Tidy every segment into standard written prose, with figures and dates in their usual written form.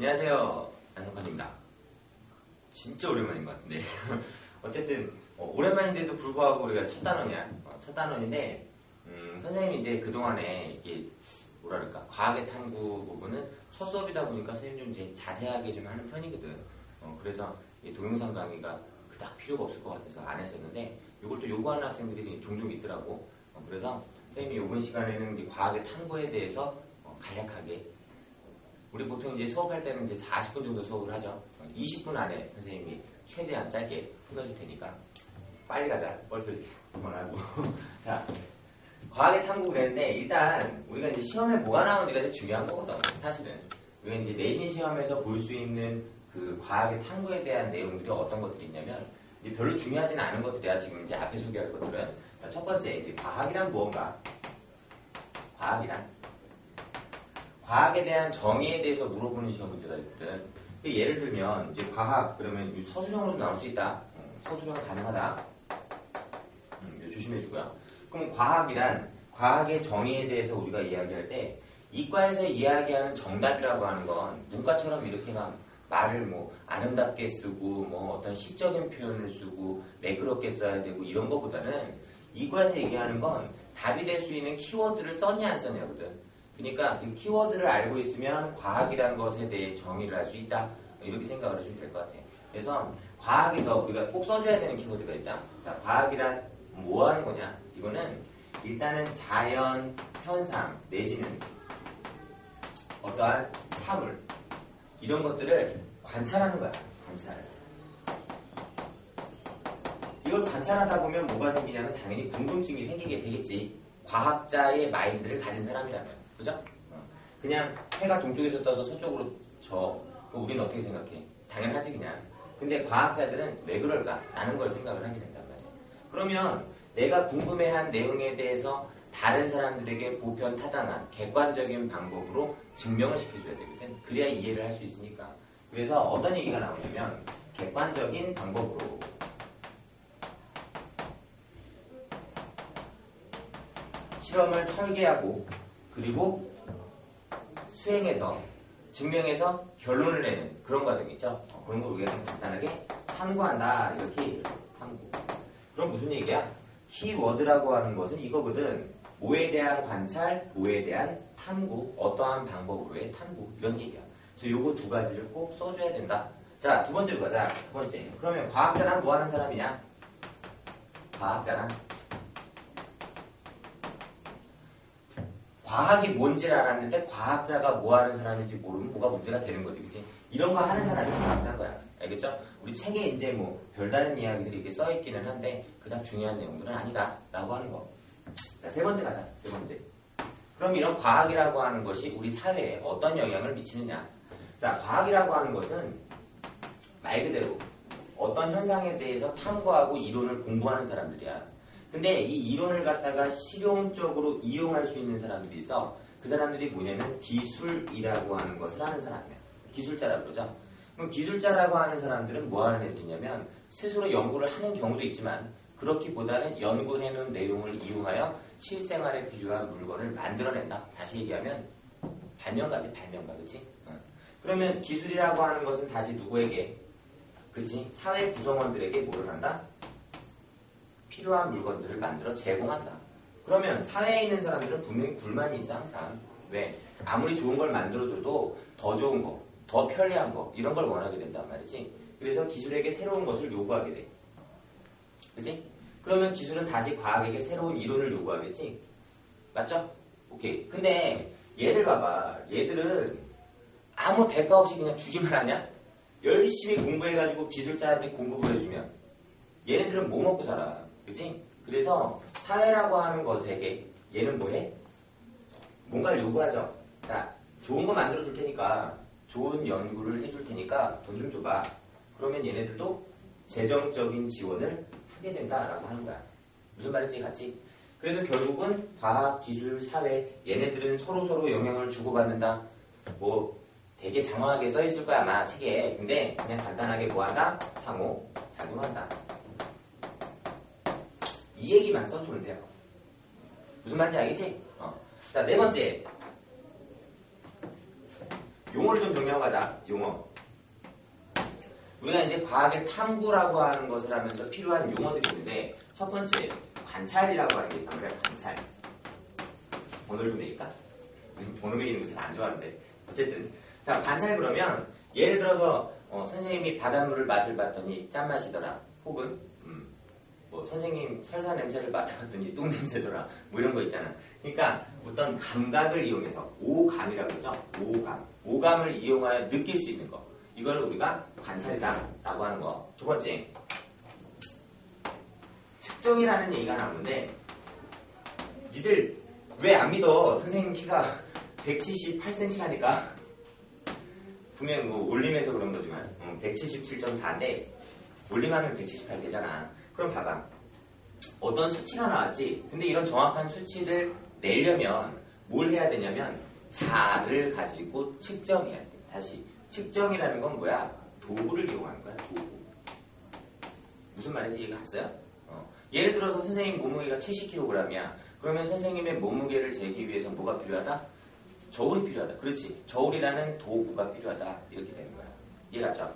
안녕하세요. 안성환입니다. 진짜 오랜만인 것 같은데. 어쨌든, 오랜만인데도 불구하고 우리가 첫 단원이야. 첫 단원인데, 선생님이 이제 그동안에 이게, 뭐랄까, 과학의 탐구 부분은 첫 수업이다 보니까 선생님 좀 이제 자세하게 좀 하는 편이거든. 그래서 이 동영상 강의가 그닥 필요가 없을 것 같아서 안 했었는데, 이걸 또 요구하는 학생들이 종종 있더라고. 그래서 선생님이 이번 시간에는 이제 과학의 탐구에 대해서 간략하게 우리 보통 이제 수업할 때는 이제 40분 정도 수업을 하죠. 20분 안에 선생님이 최대한 짧게 풀어줄 테니까 빨리 가자. 벌써 이렇게 그만하고. 자, 과학의 탐구 그랬는데 일단 우리가 이제 시험에 뭐가 나오는지가 되게 중요한 거거든. 사실은 우리가 이제 내신 시험에서 볼 수 있는 그 과학의 탐구에 대한 내용들이 어떤 것들이 있냐면 이제 별로 중요하진 않은 것들이야. 지금 이제 앞에 소개할 것들은. 자, 첫 번째 이제 과학이란 무언가? 과학에 대한 정의에 대해서 물어보는 시험 문제가 있거든. 예를 들면 이제 과학 그러면 서술형으로 나올 수 있다. 서술형 가능하다. 조심해주고요. 그럼 과학의 정의에 대해서 우리가 이야기할 때 이과에서 이야기하는 정답이라고 하는 건 문과처럼 이렇게 막 말을 뭐 아름답게 쓰고 뭐 어떤 시적인 표현을 쓰고 매끄럽게 써야 되고 이런 것보다는 이과에서 얘기하는 건 답이 될 수 있는 키워드를 썼냐 안 썼냐거든. 그러니까 이 키워드를 알고 있으면 과학이라는 것에 대해 정의를 할 수 있다. 이렇게 생각을 해주면 될 것 같아요. 그래서 과학에서 우리가 꼭 써줘야 되는 키워드가 있다. 자, 과학이란 뭐 하는 거냐? 이거는 일단은 자연, 현상, 내지는 어떠한 사물 이런 것들을 관찰하는 거야. 관찰. 이걸 관찰하다 보면 뭐가 생기냐면 당연히 궁금증이 생기게 되겠지. 과학자의 마인드를 가진 사람이라면. 그죠? 그냥 해가 동쪽에서 떠서 서쪽으로 우리는 어떻게 생각해? 당연하지 그냥. 근데 과학자들은 왜 그럴까? 라는 걸 생각을 하게 된단 말이야. 그러면 내가 궁금해한 내용에 대해서 다른 사람들에게 보편타당한 객관적인 방법으로 증명을 시켜줘야 되거든. 그래야 이해를 할 수 있으니까. 그래서 어떤 얘기가 나오냐면 객관적인 방법으로 실험을 설계하고 그리고 수행해서 증명해서 결론을 내는 그런 과정이 있죠. 그런 걸 우리가 좀 간단하게 탐구한다. 이렇게 탐구. 그럼 무슨 얘기야? 키워드라고 하는 것은 이거거든. 뭐에 대한 관찰, 뭐에 대한 탐구, 어떠한 방법으로의 탐구 이런 얘기야. 그래서 요거 두 가지를 꼭 써줘야 된다. 자, 두 번째로 가자. 두 번째. 그러면 과학자란 뭐 하는 사람이냐? 과학이 뭔지를 알았는데 과학자가 뭐 하는 사람인지 모르면 뭐가 문제가 되는 거지, 그치? 이런 거 하는 사람이 과학자인 거야. 알겠죠? 우리 책에 이제 뭐 별다른 이야기들이 이렇게 써있기는 한데 그닥 중요한 내용들은 아니다. 라고 하는 거. 자, 세 번째 가자. 세 번째. 그럼 이런 과학이라고 하는 것이 우리 사회에 어떤 영향을 미치느냐? 자, 과학이라고 하는 것은 말 그대로 어떤 현상에 대해서 탐구하고 이론을 공부하는 사람들이야. 근데 이 이론을 갖다가 실용적으로 이용할 수 있는 사람들이 있어. 그 사람들이 뭐냐면 기술이라고 하는 것을 하는 사람이야. 기술자라고 그러죠. 그럼 기술자라고 하는 사람들은 뭐 하는 애들이냐면 스스로 연구를 하는 경우도 있지만 그렇기보다는 연구해놓은 내용을 이용하여 실생활에 필요한 물건을 만들어낸다. 다시 얘기하면 발명가지, 발명가. 그치? 그러면 기술이라고 하는 것은 다시 누구에게? 그치? 사회 구성원들에게 뭐를 한다? 필요한 물건들을 만들어 제공한다. 그러면 사회에 있는 사람들은 분명히 불만이 있어 항상. 왜? 아무리 좋은 걸 만들어줘도 더 좋은 거, 더 편리한 거 이런 걸 원하게 된단 말이지. 그래서 기술에게 새로운 것을 요구하게 돼. 그치? 그러면 기술은 다시 과학에게 새로운 이론을 요구하겠지? 맞죠? 오케이. 근데 얘들 봐봐. 얘들은 아무 대가 없이 그냥 주기만 하냐? 열심히 공부해가지고 기술자한테 공급을 해주면 얘네들은 뭐 먹고 살아? 그치? 그래서 사회라고 하는 것에게 얘는 뭐해? 뭔가를 요구하죠. 자, 좋은 거 만들어 줄 테니까 좋은 연구를 해줄 테니까 돈 좀 줘봐. 그러면 얘네들도 재정적인 지원을 하게 된다라고 하는 거야. 무슨 말인지 같지? 그래서 결국은 과학, 기술, 사회 얘네들은 서로서로 영향을 주고받는다. 뭐 되게 장황하게 써있을 거야 아마 책에. 근데 그냥 간단하게 뭐한다? 상호 작용한다. 이 얘기만 써주면 돼요. 무슨 말인지 알겠지? 자, 네 번째. 용어를 좀 정리하고 가자. 용어. 우리가 이제 과학의 탐구라고 하는 것을 하면서 필요한 용어들이 있는데 첫 번째 관찰이라고 하는 게 있단 말이야. 관찰. 번호를 좀 매길까? 번호 매기는 거 잘 안 좋아하는데 어쨌든 자 관찰 그러면 예를 들어서 선생님이 바닷물을 맛을 봤더니 짠맛이더라. 혹은 뭐 선생님 설사 냄새를 맡아봤더니 똥 냄새더라. 뭐 이런 거 있잖아. 그러니까 어떤 감각을 이용해서 오감이라고 그러죠. 오감. 오감을 이용하여 느낄 수 있는 거. 이거를 우리가 관찰이다라고 하는 거. 두 번째, 측정이라는 얘기가 나오는데 니들 왜 안 믿어? 선생님 키가 178cm라니까. 분명 뭐 올림해서 그런 거지만 177.4인데 올림하면 178 되잖아. 그럼 봐봐. 어떤 수치가 나왔지. 근데 이런 정확한 수치를 내려면 뭘 해야 되냐면 자를 가지고 측정해야 돼. 다시 측정이라는 건 뭐야? 도구를 이용하는 거야. 도구. 무슨 말인지 이해가 갔어요? 예를 들어서 선생님 몸무게가 70kg이야. 그러면 선생님의 몸무게를 재기 위해서 뭐가 필요하다? 저울이 필요하다. 그렇지. 저울이라는 도구가 필요하다. 이렇게 되는 거야. 이해 갔죠?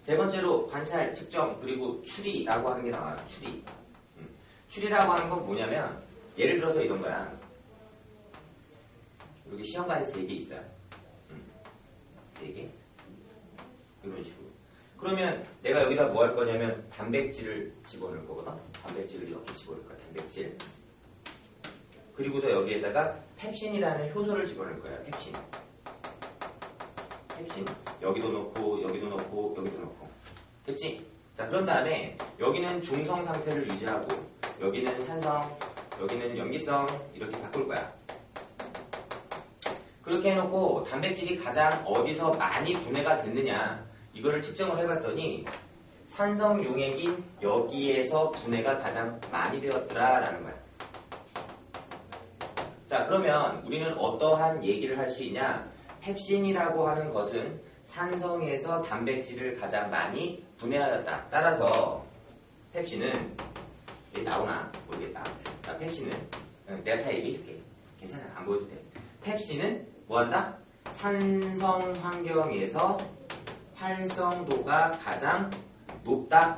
세 번째로 관찰, 측정, 그리고 추리라고 하는 게 나와요. 추리. 추리라고 하는 건 뭐냐면 예를 들어서 이런 거야. 여기 시험관에 3개 있어요. 3개. 이런 식으로. 그러면 내가 여기다 뭐 할 거냐면 단백질을 집어넣을 거거든. 단백질을 이렇게 집어넣을 거야. 단백질. 그리고서 여기에다가 펩신이라는 효소를 집어넣을 거야. 펩신. 여기도 넣고 여기도 넣고 여기도 넣고. 됐지? 자 그런 다음에 여기는 중성 상태를 유지하고 여기는 산성, 여기는 염기성 이렇게 바꿀 거야. 그렇게 해놓고 단백질이 가장 어디서 많이 분해가 됐느냐 이거를 측정을 해봤더니 산성 용액인 여기에서 분해가 가장 많이 되었더라라는 거야. 자 그러면 우리는 어떠한 얘기를 할 수 있냐? 펩신이라고 하는 것은 산성에서 단백질을 가장 많이 분해하였다. 따라서 펩신은 여기 나오나 모르겠다. 자, 펩신은 내가 다 얘기해줄게. 괜찮아. 안 보여도 돼. 펩신은 뭐한다? 산성 환경에서 활성도가 가장 높다.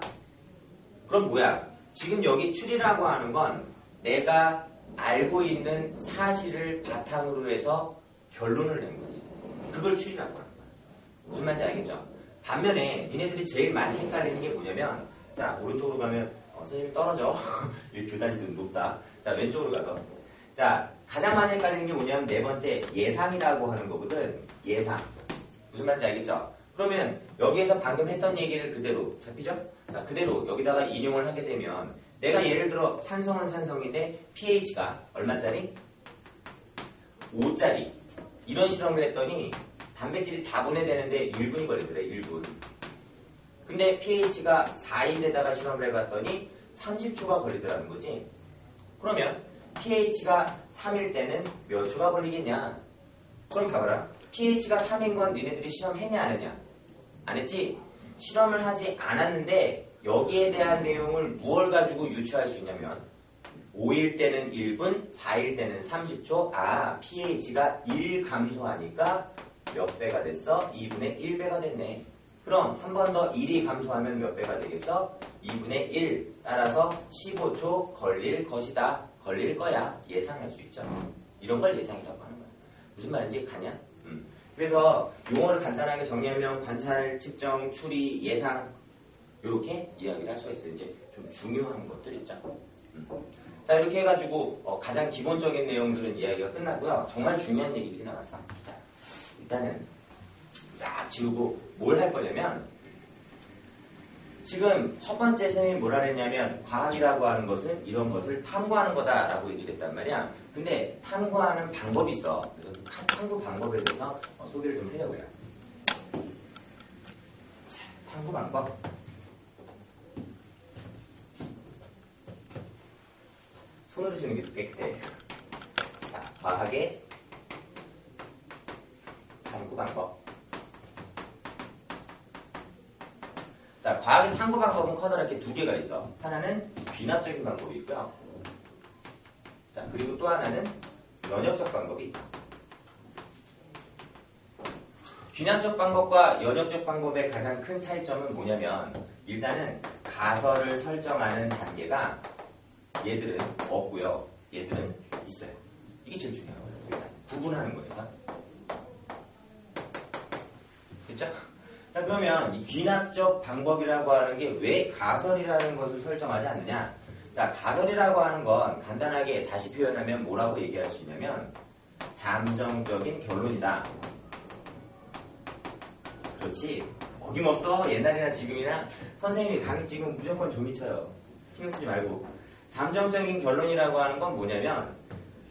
그럼 뭐야? 지금 여기 추리라고 하는 건 내가 알고 있는 사실을 바탕으로 해서 결론을 낸 거지. 그걸 추리라고 하는 거야. 무슨 말인지 알겠죠? 반면에 니네들이 제일 많이 헷갈리는 게 뭐냐면 자 오른쪽으로 가면 선생님이 떨어져. 여기 계단이 좀 높다. 자 왼쪽으로 가서 자 가장 많이 헷갈리는 게 뭐냐면 네 번째 예상이라고 하는 거거든. 예상. 무슨 말인지 알겠죠? 그러면 여기에서 방금 했던 얘기를 그대로 잡히죠? 자 그대로 여기다가 인용을 하게 되면 내가 예를 들어 산성은 산성인데 pH가 얼마짜리? 5짜리 이런 실험을 했더니 단백질이 다 분해되는데 1분이 걸리더래. 1분. 근데 pH가 4인데다가 실험을 해봤더니 30초가 걸리더라는 거지. 그러면 pH가 3일 때는 몇 초가 걸리겠냐? 그럼 봐봐라. pH가 3인 건 니네들이 실험했냐 안 했냐? 안 했지? 실험을 하지 않았는데 여기에 대한 내용을 무엇을 가지고 유추할 수 있냐면 5일 때는 1분, 4일 때는 30초. 아, pH가 1 감소하니까 몇 배가 됐어? 2분의 1배가 됐네. 그럼 한 번 더 1이 감소하면 몇 배가 되겠어? 2분의 1. 따라서 15초 걸릴 것이다. 걸릴 거야. 예상할 수 있죠. 이런 걸 예상이라고 하는 거야. 무슨 말인지 가냐? 그래서 용어를 간단하게 정리하면 관찰, 측정, 추리, 예상 이렇게 이야기를 할 수가 있어요. 이제 좀 중요한 것들 있죠. 자 이렇게 해가지고 가장 기본적인 내용들은 이야기가 끝났고요. 정말 중요한 얘기들이 나왔어. 자, 일단은 싹 지우고 뭘 할 거냐면 지금 첫 번째 선생님이 뭐라 그랬냐면 과학이라고 하는 것은 이런 것을 탐구하는 거다라고 얘기를 했단 말이야. 근데 탐구하는 방법이 있어. 그래서 탐구 방법에 대해서 소개를 좀 해려고요. 자, 탐구 방법. 손으로 주는 게 좋겠대. 자, 과학의 탐구 방법. 자, 과학의 탐구 방법은 커다랗게 두 개가 있어. 하나는 귀납적인 방법이 있고요. 자, 그리고 또 하나는 연역적 방법이 있다. 귀납적 방법과 연역적 방법의 가장 큰 차이점은 뭐냐면 일단은 가설을 설정하는 단계가 얘들은 없고요. 얘들은 있어요. 이게 제일 중요한 거예요. 일단 구분하는 거예요. 됐죠? 자, 그러면 이 귀납적 방법이라고 하는 게 왜 가설이라는 것을 설정하지 않느냐? 자, 가설이라고 하는 건 간단하게 다시 표현하면 뭐라고 얘기할 수 있냐면 잠정적인 결론이다. 그렇지. 어김없어. 옛날이나 지금이나 선생님이 강의 찍으면 무조건 종이 쳐요. 신경 쓰지 말고. 잠정적인 결론이라고 하는 건 뭐냐면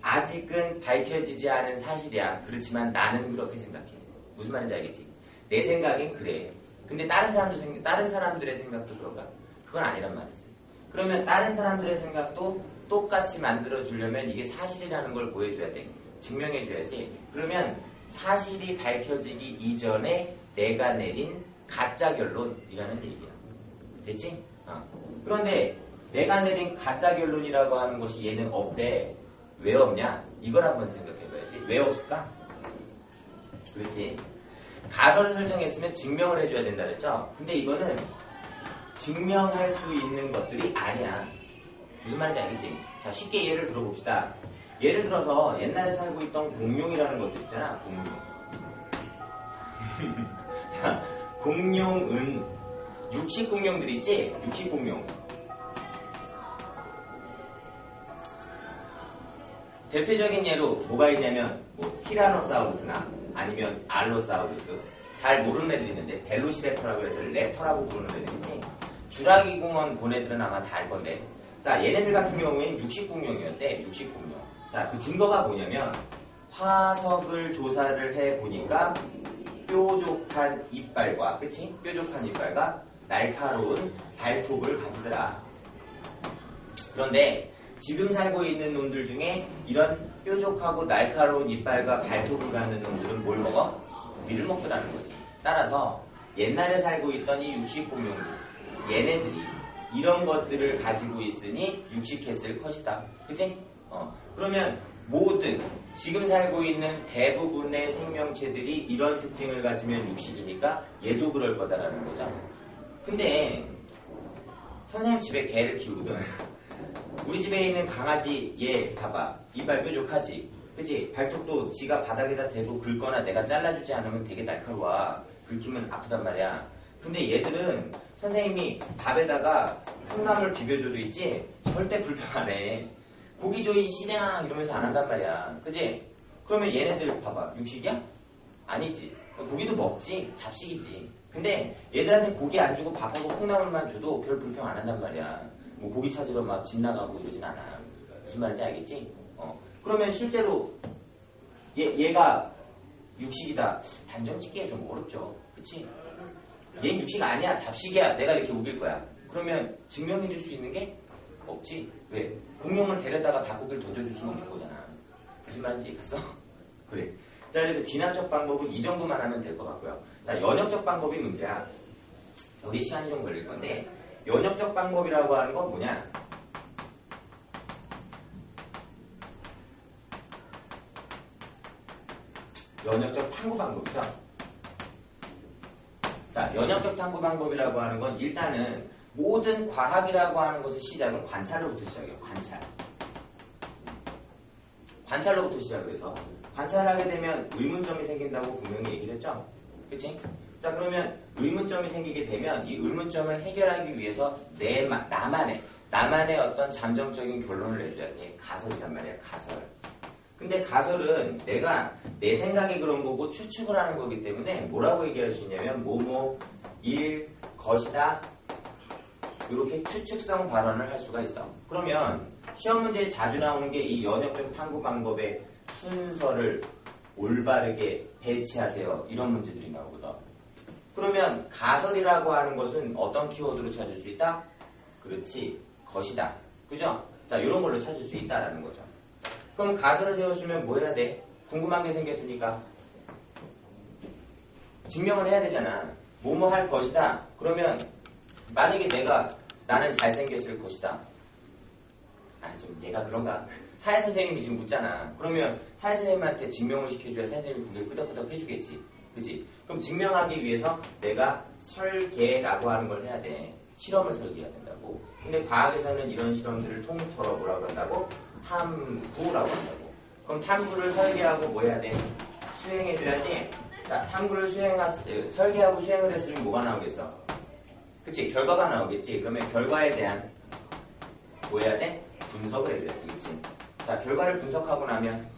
아직은 밝혀지지 않은 사실이야. 그렇지만 나는 그렇게 생각해. 무슨 말인지 알겠지? 내 생각엔 그래. 근데 다른 사람들의 생각도 그런가? 그건 아니란 말이지. 그러면 다른 사람들의 생각도 똑같이 만들어주려면 이게 사실이라는 걸 보여줘야 돼. 증명해줘야지. 그러면 사실이 밝혀지기 이전에 내가 내린 가짜 결론이라는 얘기야. 됐지? 그런데 내가 내린 가짜 결론이라고 하는 것이 얘는 없대. 왜 없냐? 이걸 한번 생각해봐야지. 왜 없을까? 그렇지. 가설을 설정했으면 증명을 해줘야 된다 그랬죠? 근데 이거는 증명할 수 있는 것들이 아니야. 무슨 말인지 알겠지? 자, 쉽게 예를 들어봅시다. 예를 들어서 옛날에 살고 있던 공룡이라는 것도 있잖아. 공룡. 자, 공룡은 육식 공룡들 있지? 육식 공룡. 대표적인 예로 뭐가 있냐면 뭐 티라노사우루스나 아니면 알로사우루스. 잘 모르는 애들이 있는데 벨로시랩터라고 해서 랩터라고 부르는 애들이지. 주라기 공원 본 애들은 아마 다 알 건데. 자, 얘네들 같은 경우에는 육식 공룡이었대. 육식 공룡. 자, 그 증거가 뭐냐면 화석을 조사를 해보니까 뾰족한 이빨과, 그치? 뾰족한 이빨과 날카로운 발톱을 가지더라. 그런데 지금 살고 있는 놈들 중에 이런 뾰족하고 날카로운 이빨과 발톱을 갖는 놈들은 뭘 먹어? 고기를 먹더라는 거지. 따라서 옛날에 살고 있던 이 육식공룡들, 얘네들이 이런 것들을 가지고 있으니 육식했을 것이다. 그치? 그러면 모든 지금 살고 있는 대부분의 생명체들이 이런 특징을 가지면 육식이니까 얘도 그럴 거다라는 거죠. 근데 선생님 집에 개를 키우거든. 우리 집에 있는 강아지 얘 봐봐. 이빨 뾰족하지. 그치? 발톱도 지가 바닥에다 대고 긁거나 내가 잘라주지 않으면 되게 날카로워. 긁히면 아프단 말이야. 근데 얘들은 선생님이 밥에다가 콩나물 비벼줘도 있지 절대 불평 안 해. 고기 조이 시냥 이러면서 안 한단 말이야. 그치? 그러면 얘네들 봐봐. 육식이야? 아니지. 고기도 먹지. 잡식이지. 근데 얘들한테 고기 안 주고 밥하고 콩나물만 줘도 별 불평 안 한단 말이야. 뭐 고기 찾으러 막 집 나가고 이러진 않아. 무슨 말인지 알겠지? 그러면 실제로 얘가 육식이다. 단정 짓기가 좀 어렵죠. 그치? 얘는 육식 아니야. 잡식이야. 내가 이렇게 우길 거야. 그러면 증명해 줄 수 있는 게 없지. 왜? 공룡을 데려다가 닭고기를 던져줄 수는 없는 거잖아. 무슨 말인지 갔어? 그래. 자, 그래서 귀납적 방법은 이 정도만 하면 될 것 같고요. 자, 연역적 방법이 문제야. 여기 시간이 좀 걸릴 건데 연역적 방법이라고 하는 건 뭐냐? 연역적 탐구 방법이죠. 자, 연역적 탐구 방법이라고 하는 건 일단은 모든 과학이라고 하는 것의 시작은 관찰로부터 시작해요. 관찰로부터 시작을 해서 관찰하게 되면 의문점이 생긴다고 분명히 얘기를 했죠. 그치? 자, 그러면 의문점이 생기게 되면 이 의문점을 해결하기 위해서 나만의 어떤 잠정적인 결론을 내줘야 돼. 가설이란 말이야. 가설. 근데 가설은 내가 내 생각이 그런 거고 추측을 하는 거기 때문에 뭐라고 얘기할 수 있냐면 일 것이다. 이렇게 추측성 발언을 할 수가 있어. 그러면 시험 문제에 자주 나오는 게 이 연역적 탐구 방법의 순서를 올바르게 배치하세요. 이런 문제들이 나오거든. 그러면 가설이라고 하는 것은 어떤 키워드로 찾을 수 있다? 그렇지. 것이다. 그죠? 자, 이런 걸로 찾을 수 있다라는 거죠. 그럼 가설을 세웠으면 뭐 해야 돼? 궁금한 게 생겼으니까 증명을 해야 되잖아. 뭐뭐 할 것이다. 그러면 만약에 나는 잘생겼을 것이다. 좀 얘가 그런가? 사회 선생님이 지금 묻잖아. 그러면 사회 선생님한테 증명을 시켜줘야 사회 선생님이 고개를 끄덕끄덕 해주겠지. 그지? 그럼 증명하기 위해서 내가 설계라고 하는 걸 해야 돼. 실험을 설계해야 된다고. 근데 과학에서는 이런 실험들을 통틀어 뭐라고 한다고? 탐구라고 한다고. 그럼 탐구를 설계하고 뭐 해야 돼? 수행해줘야지. 자, 탐구를 설계하고 수행을 했으면 뭐가 나오겠어? 그치? 결과가 나오겠지. 그러면 결과에 대한 뭐 해야 돼? 분석을 해줘야지. 그치? 자, 결과를 분석하고 나면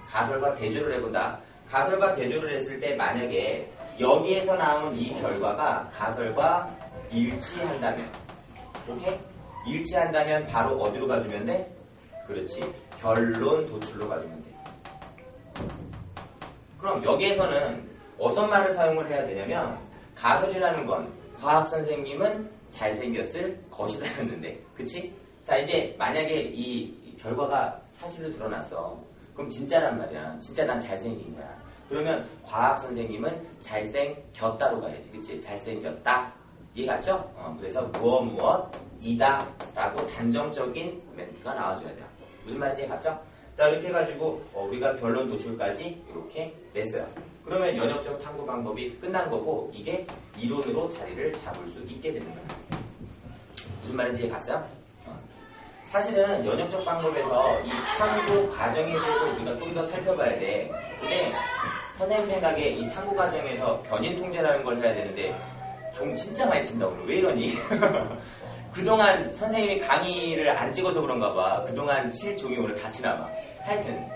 가설과 대조를 해본다. 가설과 대조를 했을 때 만약에 여기에서 나온 이 결과가 가설과 일치한다면, 오케이? 일치한다면 바로 어디로 가주면 돼? 그렇지. 결론 도출로 가주면 돼. 그럼 여기에서는 어떤 말을 사용을 해야 되냐면 가설이라는 건 과학 선생님은 잘생겼을 것이다 였는데, 그치? 자, 이제 만약에 이 결과가 사실로 드러났어. 그럼 진짜란 말이야. 진짜 난 잘생긴 거야. 그러면 과학 선생님은 잘생겼다로 가야지. 그치? 잘생겼다. 이해 갔죠? 그래서 무엇이다 라고 단정적인 멘트가 나와줘야 돼요. 무슨 말인지 이해 갔죠? 자, 이렇게 해가지고 우리가 결론 도출까지 이렇게 냈어요. 그러면 연역적 탐구 방법이 끝난 거고 이게 이론으로 자리를 잡을 수 있게 되는 거예요. 무슨 말인지 이해 갔어요? 사실은 연역적 방법에서 이 탐구 과정에 대해서 우리가 좀 더 살펴봐야 돼. 근데 선생님 생각에 이 탐구 과정에서 견인 통제라는 걸 해야 되는데 종 진짜 많이 친다 오늘. 왜 이러니? 그동안 선생님이 강의를 안 찍어서 그런가 봐. 그동안 칠 종이 오늘 다 치나 봐. 하여튼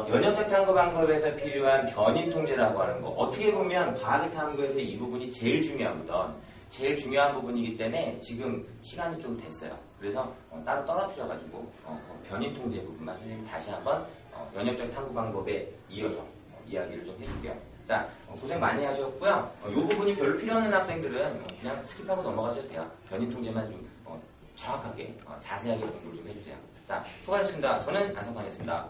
연역적 탐구 방법에서 필요한 견인 통제라고 하는 거, 어떻게 보면 과학의 탐구에서 이 부분이 제일 중요한 부분이기 때문에 지금 시간이 좀 됐어요. 그래서 따로 떨어뜨려가지고 견인 통제 부분만 선생님이 다시 한번 연역적 탐구 방법에 이어서 이야기를 좀 해줄게요. 자, 고생 많이 하셨고요. 이 부분이 별로 필요 없는 학생들은 그냥 스킵하고 넘어가셔도 돼요. 견인 통제만 좀 정확하게 자세하게 공부를 좀 해주세요. 자, 수고하셨습니다. 저는 안성환이었습니다.